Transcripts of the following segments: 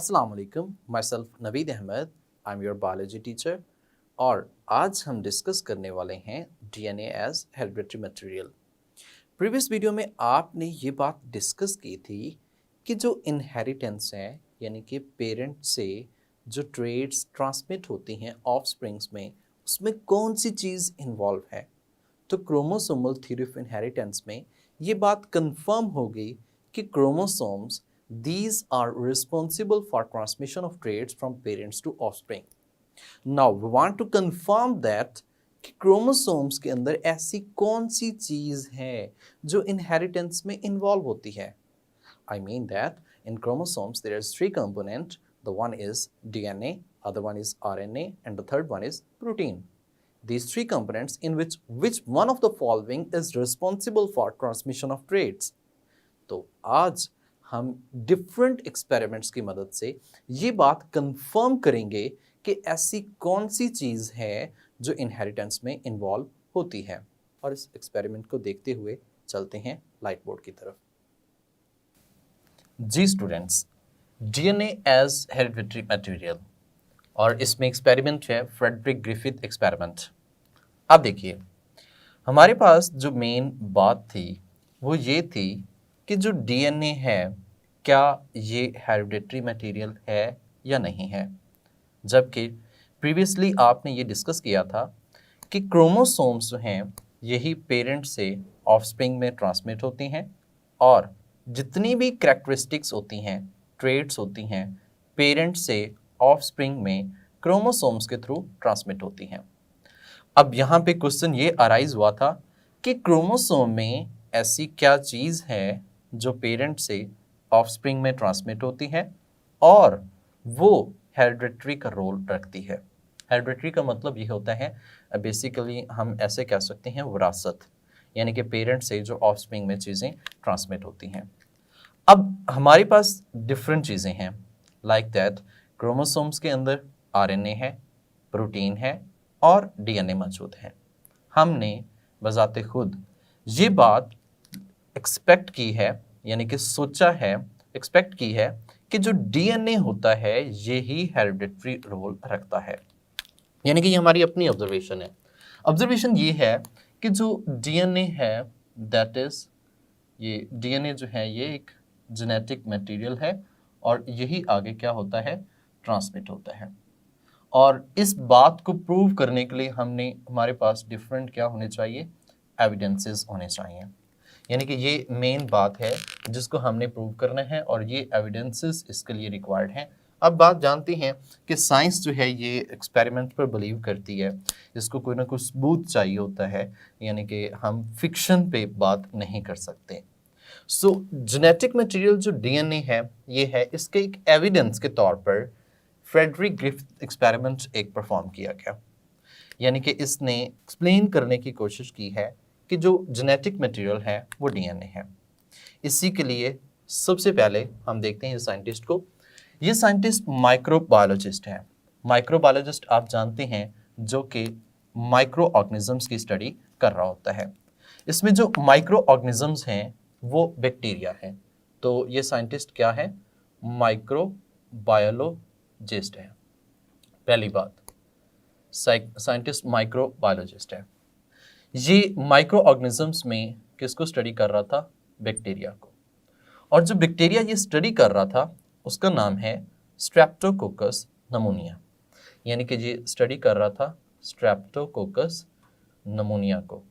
अस्सलाम वालेकुम, myself Naveed Ahmed, I am your biology teacher. और आज हम डिस्कस करने वाले हैं DNA as hereditary material. Previous video में आपने ये बात डिस्कस की थी कि जो इनहेरिटेंस है, यानी कि पेरेंट से जो ट्रेड्स ट्रांसमिट होती हैं ऑफस्प्रिंग्स में, उसमें कौन सी चीज़ इन्वॉल्व है। तो क्रोमोसोमल थ्योरी ऑफ इनहेरिटेंस में ये बात कंफर्म हो गई कि chromosomes these are responsible for transmission of traits from parents to offspring. Now we want to confirm that कि क्रोमोसोम्स के अंदर ऐसी कौन सी चीज है जो इनहेरिटेंस में इन्वॉल्व होती है। I mean that in chromosomes there is three components. The one is DNA, other one is RNA, and the third one is protein. These three components in which one of the following is responsible for transmission of traits. तो आज हम different experiments की मदद से ये बात confirm करेंगे कि ऐसी कौन सी चीज़ है जो इनहेरिटेंस में इन्वॉल्व होती है। और इस एक्सपेरिमेंट को देखते हुए चलते हैं लाइट बोर्ड की तरफ। जी students, DNA as hereditary material, और इसमें एक्सपेरिमेंट है फ्रेडरिक ग्रिफिथ एक्सपेरिमेंट। अब देखिए, हमारे पास जो मेन बात थी वो ये थी कि जो डीएनए है क्या ये हेरिडिटरी मटेरियल है या नहीं है। जबकि प्रीवियसली आपने ये डिस्कस किया था कि क्रोमोसोम्स जो हैं यही पेरेंट से ऑफस्प्रिंग में ट्रांसमिट होती हैं, और जितनी भी करैक्टरिस्टिक्स होती हैं, ट्रेट्स होती हैं, पेरेंट से ऑफस्प्रिंग में क्रोमोसोम्स के थ्रू ट्रांसमिट होती हैं। अब यहाँ पे क्वेश्चन ये अराइज हुआ था कि क्रोमोसोम में ऐसी क्या चीज़ है जो पेरेंट से ऑफस्प्रिंग में ट्रांसमिट होती है और वो हेरिडिटरी का रोल रखती है। हेरिडिटरी का मतलब ये होता है, बेसिकली हम ऐसे कह सकते हैं विरासत, यानी कि पेरेंट से जो ऑफस्प्रिंग में चीज़ें ट्रांसमिट होती हैं। अब हमारे पास डिफरेंट चीज़ें हैं, लाइक दैट क्रोमोसोम्स के अंदर आरएनए है, प्रोटीन है और डीएनए मौजूद है। हमने बजाते खुद ये बात एक्सपेक्ट की है, यानी कि सोचा है, एक्सपेक्ट की है कि जो डीएनए होता है यही हेरिडिटरी रोल रखता है। यानी कि ये हमारी अपनी ऑब्जर्वेशन है। ऑब्जर्वेशन ये है कि जो डीएनए है, दैट इज, ये डीएनए जो है ये एक जेनेटिक मटेरियल है और यही आगे क्या होता है, ट्रांसमिट होता है। और इस बात को प्रूव करने के लिए हमारे पास डिफरेंट क्या होने चाहिए, एविडेंसेस होने चाहिए। यानी कि ये मेन बात है जिसको हमने प्रूव करना है और ये एविडेंसेस इसके लिए रिक्वायर्ड हैं। अब बात जानते हैं कि साइंस जो है ये एक्सपेरिमेंट पर बिलीव करती है, इसको कोई ना कोई सबूत चाहिए होता है, यानी कि हम फिक्शन पे बात नहीं कर सकते। सो जेनेटिक मटेरियल जो डीएनए है ये है, इसके एक एविडेंस के तौर पर फ्रेडरिक ग्रिफिथ एक्सपेरिमेंट एक परफॉर्म किया गया। यानी कि इसने एक्सप्लेन करने की कोशिश की है कि जो जेनेटिक मटेरियल है वो डीएनए है। इसी के लिए सबसे पहले हम देखते हैं इस साइंटिस्ट को। ये साइंटिस्ट माइक्रोबायोलॉजिस्ट है। माइक्रोबायोलॉजिस्ट आप जानते हैं जो कि माइक्रो ऑर्गेनिजम्स की स्टडी कर रहा होता है। इसमें जो माइक्रो ऑर्गेनिजम्स हैं वो बैक्टीरिया है। तो ये साइंटिस्ट क्या है, माइक्रोबायोलॉजिस्ट है। पहली बात, साइंटिस्ट माइक्रोबायोलॉजिस्ट है। ये माइक्रो ऑर्गेनिजम्स में किसको स्टडी कर रहा था, बैक्टीरिया को। और जो बैक्टीरिया ये स्टडी कर रहा था उसका नाम है स्ट्रेप्टोकोकस नमोनिया। यानी कि ये स्टडी कर रहा था स्ट्रेप्टोकोकस नमोनिया को।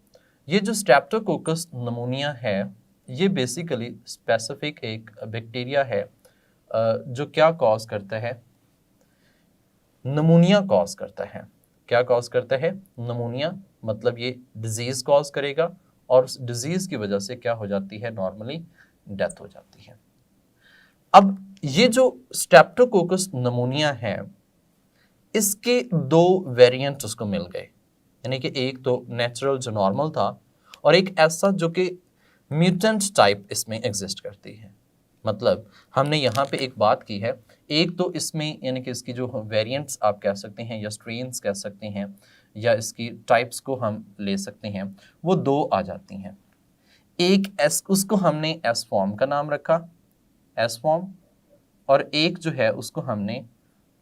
ये जो स्ट्रेप्टोकोकस नमोनिया है ये बेसिकली स्पेसिफिक एक बैक्टीरिया है जो क्या कॉज करता है, नमोनिया कॉज करता है। क्या कॉज करता है, नमोनिया, मतलब ये डिजीज कॉज करेगा और उस डिजीज की वजह से क्या हो जाती है, नॉर्मली डेथ हो जाती है। अब ये जो स्ट्रेप्टोकोकस नमोनिया है इसके दो वेरिएंट उसको मिल गए, यानी कि एक तो नेचुरल जो नॉर्मल था और एक ऐसा जो कि म्यूटेंट टाइप इसमें एग्जिस्ट करती है। मतलब हमने यहाँ पे एक बात की है, एक तो इसमें यानी कि इसकी जो वेरिएंट्स आप कह सकते हैं या स्ट्रेन्स कह सकते हैं या इसकी टाइप्स को हम ले सकते हैं, वो दो आ जाती हैं। एक एस, उसको हमने एस फॉर्म का नाम रखा, एस फॉर्म, और एक जो है उसको हमने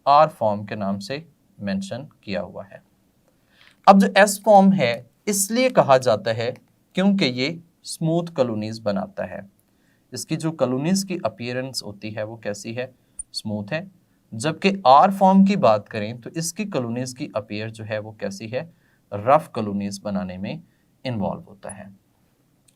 आर फॉर्म के नाम से मेंशन किया हुआ है। अब जो एस फॉर्म है इसलिए कहा जाता है क्योंकि ये स्मूथ कॉलोनीज बनाता है। इसकी जो कॉलोनीज की अपीयरेंस होती है वो कैसी है, स्मूथ है। जबकि आर फॉर्म की बात करें तो इसकी कॉलोनीज की अपीयर जो है वो कैसी है, रफ कॉलोनीज बनाने में इन्वॉल्व होता है।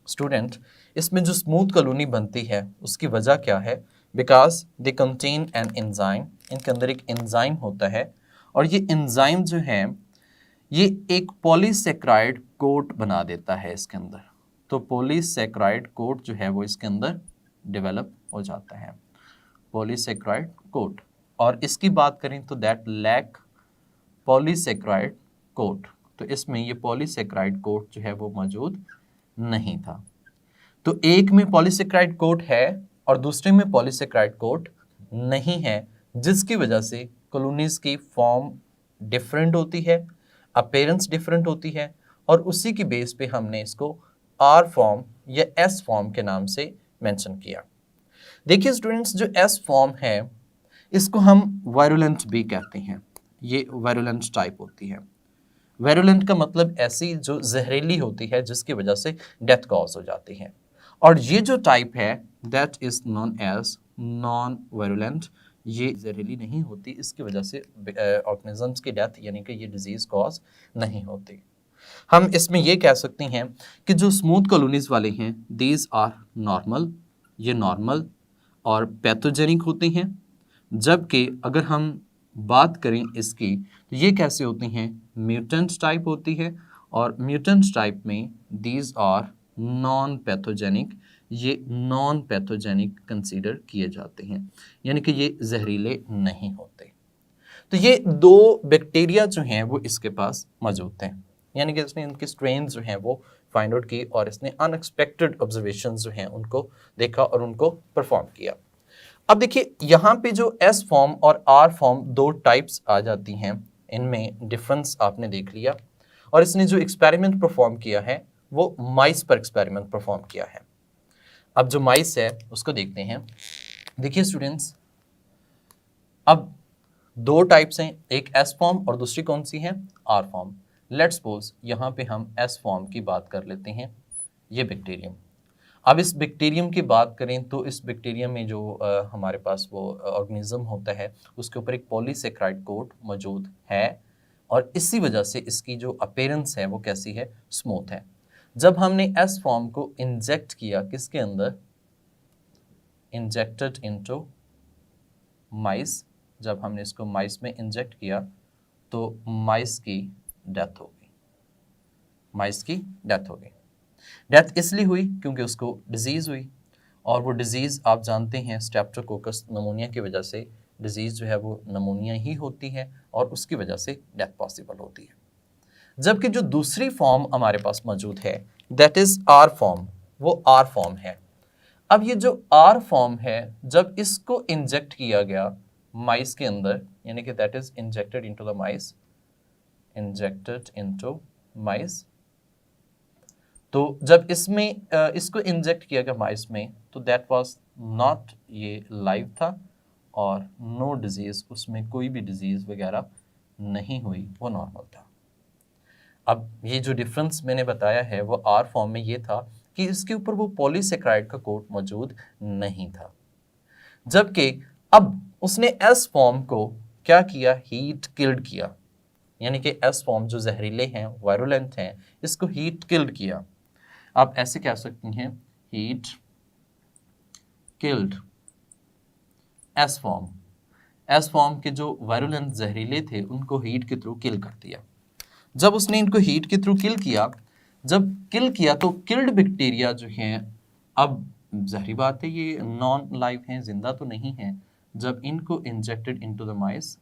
स्टूडेंट, इसमें जो स्मूथ कॉलोनी बनती है उसकी वजह क्या है, because they contain an enzyme, इनके अंदर एक एंजाइम होता है और ये एंजाइम जो है ये एक पॉलीसेक्राइड कोट बना देता है इसके अंदर। तो पॉलीसेक्राइड कोट जो है वो इसके अंदर डेवलप हो जाता है, पॉलीसेक्राइड कोट। और इसकी बात करें तो दैट लैक पॉलीसेक्राइड कोट, तो इसमें ये पॉलीसेक्राइड कोट जो है वो मौजूद नहीं था। तो एक में पॉलीसेक्राइड कोट है और दूसरे में पॉलीसेक्राइड कोट नहीं है, जिसकी वजह से कॉलोनीज की फॉर्म डिफरेंट होती है, अपीयरेंस डिफरेंट होती है और उसी की बेस पे हमने इसको आर फॉर्म या एस फॉर्म के नाम से मेंशन किया। देखिए स्टूडेंट्स, जो एस फॉर्म है इसको हम वायरुलेंट भी कहते हैं, ये वायरुलेंट टाइप होती है। वायरुलेंट का मतलब ऐसी जो जहरीली होती है जिसकी वजह से डेथ कॉज हो जाती है। और ये जो टाइप है that is known as non virulent, ये जहरीली नहीं होती, इसकी वजह से ऑर्गेनिजम्स की डेथ यानी कि ये डिजीज कॉज नहीं होती। हम इसमें ये कह सकते हैं कि जो स्मूथ कॉलोनीज वाले हैं दीज आर नॉर्मल, ये नॉर्मल और पैथोजेनिक होते हैं। जबकि अगर हम बात करें इसकी तो ये कैसे होती हैं, म्यूटेंट टाइप होती है और म्यूटेंट टाइप में दीज आर नॉन पैथोजेनिक, ये नॉन पैथोजेनिक कंसीडर किए जाते हैं, यानी कि ये जहरीले नहीं होते। तो ये दो बैक्टीरिया जो हैं वो इसके पास मौजूद हैं, यानी कि इसने इनके स्ट्रेन जो हैं वो फाइंड आउट की और इसने अनएक्सपेक्टेड ऑब्जर्वेशंस जो हैं उनको देखा और उनको परफॉर्म किया। अब देखिए यहाँ पे जो एस फॉर्म और आर फॉर्म दो टाइप्स आ जाती हैं, इनमें डिफरेंस आपने देख लिया। और इसने जो एक्सपेरिमेंट परफॉर्म किया है वो माइस पर एक्सपेरिमेंट परफॉर्म किया है। अब जो माइस है उसको देखते हैं। देखिए स्टूडेंट्स, अब दो टाइप्स हैं, एक एस फॉर्म और दूसरी कौन सी है, आर फॉर्म। लेट्स सपोज यहाँ पे हम एस फॉर्म की बात कर लेते हैं, ये बैक्टीरियम। अब इस बैक्टीरियम की बात करें तो इस बैक्टीरियम में जो हमारे पास वो ऑर्गेनिज्म होता है उसके ऊपर एक पॉलीसेक्राइड कोट मौजूद है और इसी वजह से इसकी जो अपीयरेंस है वो कैसी है, स्मूथ है। जब हमने एस फॉर्म को इंजेक्ट किया किसके अंदर, इंजेक्टेड इनटू माइस, जब हमने इसको माइस में इंजेक्ट किया तो माइस की डेथ हो गई, माइस की डेथ हो गई। डेथ इसलिए हुई क्योंकि उसको डिजीज़ हुई और वो डिजीज़ आप जानते हैं स्ट्रेप्टोकोकस नमूनिया की वजह से डिजीज़ जो है वो नमूनिया ही होती है और उसकी वजह से डेथ पॉसिबल होती है। जबकि जो दूसरी फॉर्म हमारे पास मौजूद है दैट इज़ आर फॉर्म, वो आर फॉर्म है। अब ये जो आर फॉर्म है जब इसको इंजेक्ट किया गया माइस के अंदर, यानी कि that is injected into the mice, injected into mice, तो जब इसमें इसको इंजेक्ट किया गया माइस में तो दैट वाज नॉट, ये लाइव था और नो डिजीज, उसमें कोई भी डिजीज वगैरह नहीं हुई, वो नॉर्मल था। अब ये जो डिफरेंस मैंने बताया है वो आर फॉर्म में ये था कि इसके ऊपर वो पॉलीसेक्राइड का कोट मौजूद नहीं था। जबकि अब उसने एस फॉर्म को क्या किया, हीट किल्ड किया, यानी कि एस फॉर्म जो जहरीले हैं, वायरुलेंट हैं, इसको हीट किल्ड किया। आप ऐसे कह सकते हैं heat killed S form. S form के जो वायरुलेंट जहरीले थे उनको हीट के थ्रू किल कर दिया। जब उसने इनको हीट के थ्रू किल किया, जब किल किया तो किल्ड बैक्टीरिया जो हैं, अब जहरी बात है ये नॉन लाइव हैं, जिंदा तो नहीं हैं, जब इनको injected into the mice,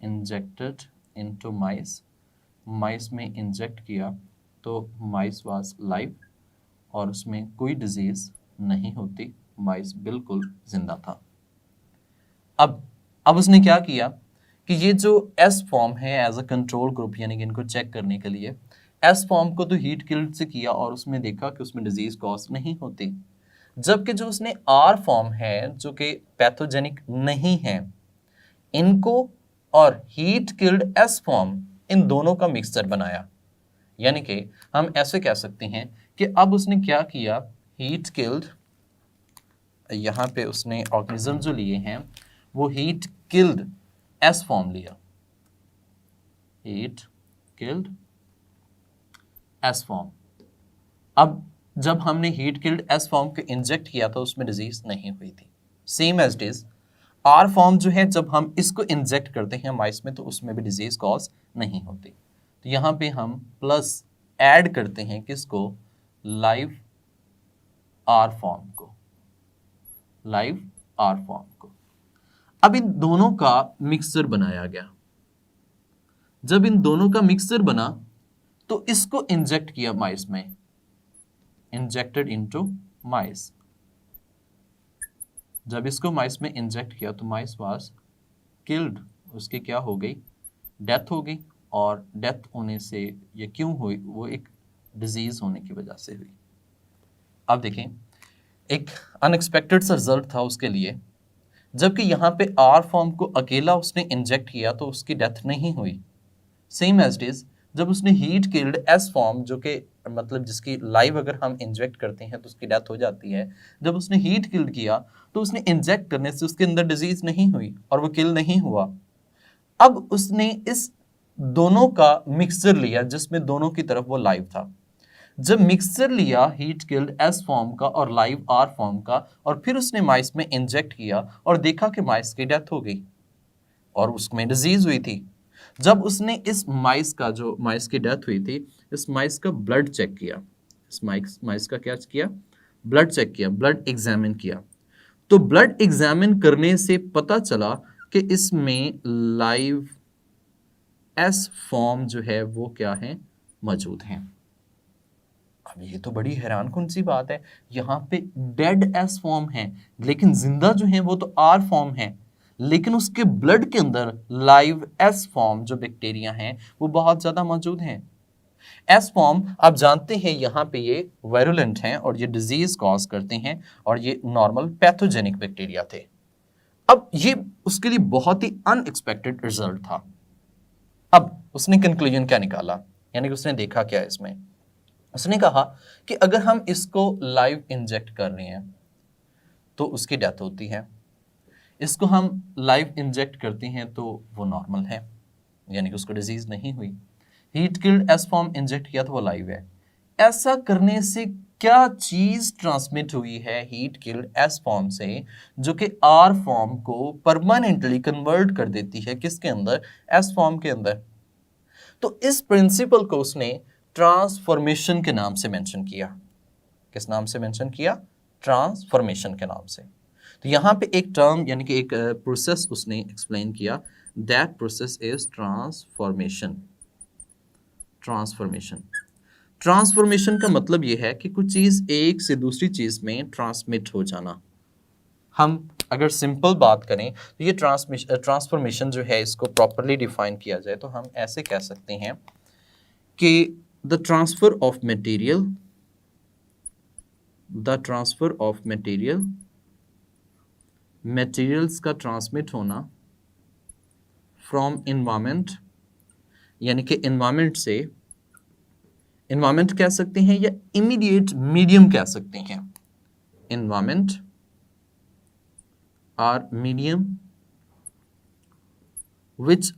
injected into mice, mice में इंजेक्ट किया तो माइस वाज लाइव और उसमें कोई डिजीज नहीं होती, माइस बिल्कुल जिंदा था। अब उसने क्या किया कि ये जो एस फॉर्म है एज अ कंट्रोल ग्रुप, यानी कि इनको चेक करने के लिए एस फॉर्म को तो हीट किल्ड से किया और उसमें देखा कि उसमें डिजीज कॉज नहीं होती। जबकि जो उसने आर फॉर्म है जो कि पैथोजेनिक नहीं है, इनको और हीट किल्ड एस फॉर्म, इन दोनों का मिक्सचर बनाया। यानी कि हम ऐसे कह सकते हैं कि अब उसने क्या किया, हीट किल्ड, यहां पे उसने ऑर्गेनिज्म जो लिए हैं वो हीट किल्ड एस फॉर्म लिया, हीट किल्ड एस फॉर्म। अब जब हमने हीट किल्ड एस फॉर्म को इंजेक्ट किया तो उसमें डिजीज नहीं हुई थी। Same as it is R form जो है जब हम इसको इंजेक्ट करते हैं माइस में तो उसमें भी डिजीज कॉज नहीं होती। तो यहाँ पे हम प्लस ऐड करते हैं किसको, लाइव आर फॉर्म को, लाइव आर फॉर्म को। अब इन दोनों का मिक्सचर बनाया गया। जब इन दोनों का मिक्सचर बना तो इसको इंजेक्ट किया माइस में, इंजेक्टेड इनटू माइस। जब इसको माइस में इंजेक्ट किया तो माइस वाज किल्ड, उसकी क्या हो गई, डेथ हो गई। और डेथ होने से ये क्यों हुई, वो एक डिजीज होने की वजह से हुई। अब देखें, एक अनएक्सपेक्टेड सा रिजल्ट था उसके लिए। जबकि यहाँ पे आर फॉर्म को अकेला उसने इंजेक्ट किया तो उसकी डेथ नहीं हुई। सेम एज इट इज जब उसने हीट किल्ड एस फॉर्म, जो कि मतलब जिसकी लाइव अगर हम इंजेक्ट करते हैं तो उसकी डेथ हो जाती है, जब उसने हीट किल्ड किया तो उसने इंजेक्ट करने से उसके अंदर डिजीज नहीं हुई और वो किल नहीं हुआ। अब उसने इस दोनों का मिक्सचर लिया जिसमें दोनों की तरफ वो लाइव था। जब मिक्सचर लिया हीट किल्ड एस फॉर्म का और लाइव आर फॉर्म का, और फिर उसने माइस में इंजेक्ट किया और देखा कि माइस की डेथ हो गई और उसमें डिजीज हुई थी। जब उसने इस माइस का, जो माइस की डेथ हुई थी, इस माइस का ब्लड चेक किया, इस माइस का क्या किया, ब्लड चेक किया, ब्लड एग्जामिन किया, तो ब्लड एग्जामिन करने से पता चला कि इसमें लाइव एस फॉर्म जो है वो क्या है, मौजूद हैं। अब ये तो बड़ी हैरान कौन सी बात है, यहाँ पे डेड एस फॉर्म है लेकिन जिंदा जो है वो तो आर फॉर्म है, लेकिन उसके ब्लड के अंदर लाइव एस फॉर्म जो बैक्टीरिया हैं वो बहुत ज्यादा मौजूद हैं। एस फॉर्म आप जानते हैं यहाँ पे ये वायरुलेंट हैं और ये डिजीज कॉज करते हैं और ये नॉर्मल पैथोजेनिक बैक्टीरिया थे। अब ये उसके लिए बहुत ही अनएक्सपेक्टेड रिजल्ट था। अब उसने कंक्लूजन क्या निकाला, यानी कि उसने देखा क्या इसमें, उसने कहा कि अगर हम इसको लाइव इंजेक्ट कर रहे हैं तो उसकी डेथ होती है, इसको हम लाइव इंजेक्ट करते हैं तो वो नॉर्मल है, यानी कि उसको डिजीज नहीं हुई। Heat killed S form inject किया तो वो लाइव है। ऐसा करने से क्या चीज ट्रांसमिट हुई है हीट किल्ड एस फॉर्म से, जो कि आर फॉर्म को परमानेंटली कन्वर्ट कर देती है किसके अंदर, एस फॉर्म के अंदर। तो इस प्रिंसिपल को उसने ट्रांसफॉर्मेशन के नाम से मेंशन किया। किस नाम से मेंशन किया, ट्रांसफॉर्मेशन के नाम से। तो यहाँ पे एक टर्म यानी कि एक प्रोसेस उसने एक्सप्लेन किया, that process is transformation. Transformation, transformation का मतलब यह है कि कुछ चीज एक से दूसरी चीज में ट्रांसमिट हो जाना। हम अगर सिंपल बात करें तो ये ट्रांसफॉर्मेशन जो है, इसको प्रॉपरली डिफाइन किया जाए तो हम ऐसे कह सकते हैं कि the transfer of material, the transfer of material, materials का ट्रांसमिट होना फ्रॉम इन्वायरमेंट, यानी कि इन्वायरमेंट से, इन्वायरमेंट कह सकते हैं या इमीडिएट मीडियम कह सकते हैं, environment or medium which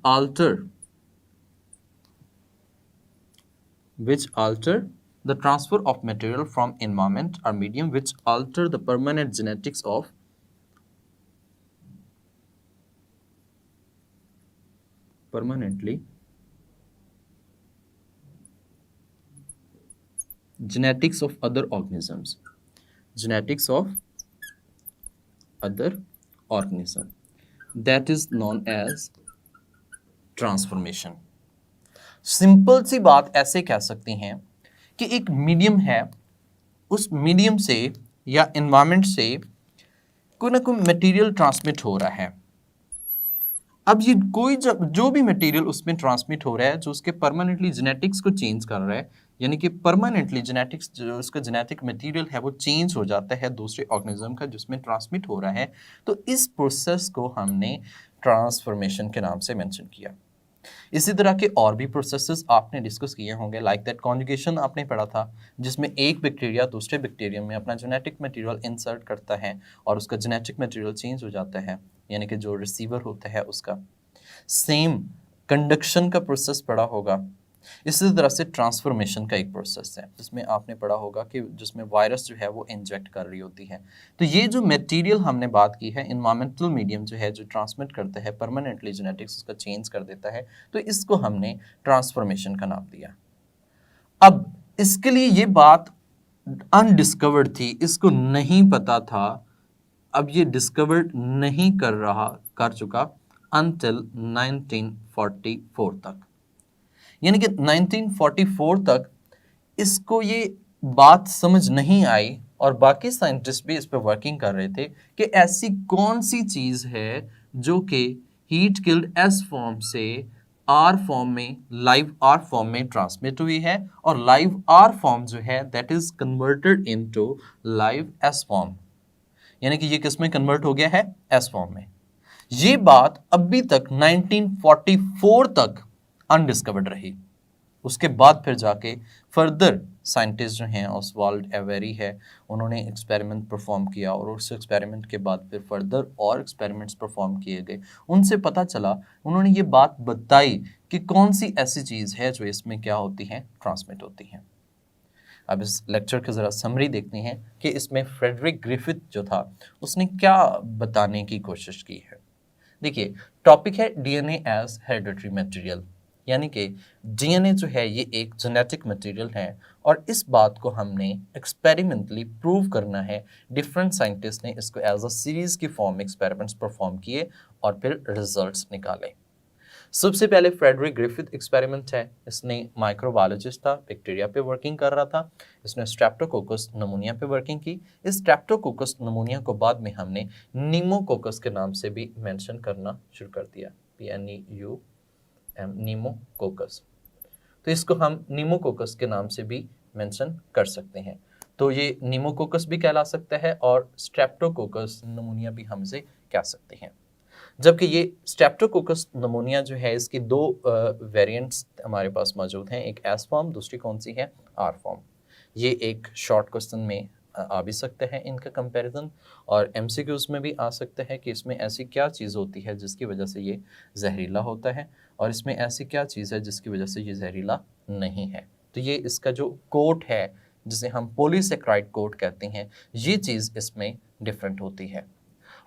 alter the transfer of material from environment or medium which alter the permanent genetics of permanently genetics of other organisms, genetics of other organism, that is known as transformation. Simple सी बात ऐसे कह सकते हैं कि एक medium है, उस मीडियम से या एनवायरनमेंट से कोई ना कोई मटेरियल ट्रांसमिट हो रहा है। अब ये कोई जो भी मटेरियल उसमें ट्रांसमिट हो रहा है जो उसके परमानेंटली जेनेटिक्स को चेंज कर रहा है, यानी कि परमानेंटली जेनेटिक्स जो उसका जेनेटिक मटेरियल है वो चेंज हो जाता है दूसरे ऑर्गेनिज्म का जिसमें ट्रांसमिट हो रहा है, तो इस प्रोसेस को हमने ट्रांसफॉर्मेशन के नाम से मेंशन किया। इसी तरह के और भी प्रोसेसेस आपने डिस्कस किए होंगे, लाइक दैट कॉन्जुगेशन आपने पढ़ा था, जिसमें एक बैक्टीरिया दूसरे बैक्टीरिया में अपना जेनेटिक मटेरियल इंसर्ट करता है और उसका जेनेटिक मटेरियल चेंज हो जाता है, यानी कि जो रिसीवर होता है उसका। सेम कंडक्शन का प्रोसेस पढ़ा होगा। इसी तरह से ट्रांसफॉर्मेशन का एक प्रोसेस है जिसमें आपने पढ़ा होगा कि जिसमें वायरस जो है वो इंजेक्ट कर रही होती है। तो ये जो मटेरियल हमने बात की है, इन्वायरमेंटल मीडियम जो है जो ट्रांसमिट करता है परमानेंटली जेनेटिक्स उसका चेंज कर देता है, तो इसको हमने ट्रांसफॉर्मेशन का नाम दिया। अब इसके लिए ये बात अनडिस्कवर्ड थी, इसको नहीं पता था, अब ये डिस्कवर्ड नहीं कर चुका अनटिल 1944 तक। यानी कि 1944 तक इसको ये बात समझ नहीं आई और बाकी साइंटिस्ट भी इस पर वर्किंग कर रहे थे कि ऐसी कौन सी चीज है जो कि हीट किल्ड एस फॉर्म से आर फॉर्म में, लाइव आर फॉर्म में ट्रांसमिट हुई है और लाइव आर फॉर्म जो है that is converted into live S form, यानी कि ये किस में कन्वर्ट हो गया है, एस फॉर्म में। ये बात अभी तक 1944 तक अनडिस्कवर्ड रही। उसके बाद फिर जाके फर्दर साइंटिस्ट जो हैं ऑसवाल्ड एवेरी है, उन्होंने एक्सपेरिमेंट परफॉर्म किया और उस एक्सपेरिमेंट के बाद फिर फर्दर और एक्सपेरिमेंट्स परफॉर्म किए गए। उनसे पता चला, उन्होंने ये बात बताई कि कौन सी ऐसी चीज़ है जो इसमें क्या होती है, ट्रांसमिट होती है। अब इस लेक्चर की ज़रा समरी देखनी है कि इसमें फ्रेडरिक ग्रिफिथ जो था उसने क्या बताने की कोशिश की है। देखिए, टॉपिक है डीएनए एज हेरिडिटरी मटेरियल, यानी कि डीएनए जो है ये एक जेनेटिक मटेरियल है और इस बात को हमने एक्सपेरिमेंटली प्रूव करना है। डिफरेंट साइंटिस्ट ने इसको एज अ सीरीज की फॉर्म में एक्सपेरिमेंट्स परफॉर्म किए और फिर रिजल्ट्स निकाले। सबसे पहले फ्रेडरिक ग्रिफिथ एक्सपेरिमेंट है, इसने माइक्रोबायोलॉजिस्ट था, बैक्टीरिया पे वर्किंग कर रहा था, इसने स्ट्रेप्टोकोकस नमूनिया पे वर्किंग की। इस स्ट्रेप्टोकोकस नमूनिया को बाद में हमने नीमोकोकस के नाम से भी मेंशन करना शुरू कर दिया, PNEUM, नीमोकोकस। तो इसको हम नीमोकोकस के नाम से भी मेंशन कर सकते हैं। तो ये नीमोकोकस भी कहला सकता है और स्ट्रेप्टोकोकस नमूनिया भी हम इसे कह सकते हैं। जबकि ये स्ट्रेप्टोकोकस नमूनिया जो है इसकी दो वेरिएंट्स हमारे पास मौजूद हैं, एक एस फॉर्म, दूसरी कौन सी है, आर फॉर्म। ये एक शॉर्ट क्वेश्चन में आ भी सकते हैं इनका कंपैरिजन, और एमसीक्यूज में भी आ सकता है कि इसमें ऐसी क्या चीज़ होती है जिसकी वजह से ये जहरीला होता है और इसमें ऐसी क्या चीज़ है जिसकी वजह से ये जहरीला नहीं है। तो ये इसका जो कोट है जिसे हम पॉलीसेक्राइड कोट कहते हैं, ये चीज़ इसमें डिफरेंट होती है।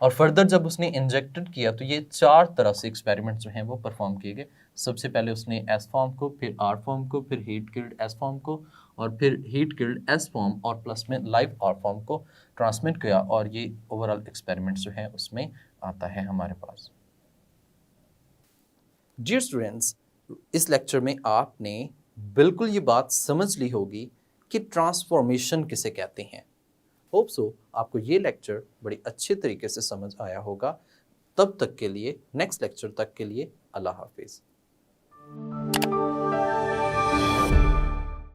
और फर्दर जब उसने इंजेक्टेड किया तो ये 4 तरह से एक्सपेरिमेंट जो हैं वो परफॉर्म किए गए। सबसे पहले उसने एस फॉर्म को, फिर आर फॉर्म को, फिर हीट किल्ड एस फॉर्म को और फिर हीट किल्ड एस फॉर्म और प्लस में लाइव आर फॉर्म को ट्रांसमिट किया और ये ओवरऑल एक्सपेरिमेंट जो है उसमें आता है हमारे पास। डियर स्टूडेंट्स, इस लेक्चर में आपने बिल्कुल ये बात समझ ली होगी कि ट्रांसफॉर्मेशन किसे कहते हैं। होप सो आपको ये लेक्चर बड़ी अच्छे तरीके से समझ आया होगा। तब तक के लिए, नेक्स्ट लेक्चर तक के लिए, अल्लाह हाफिज़।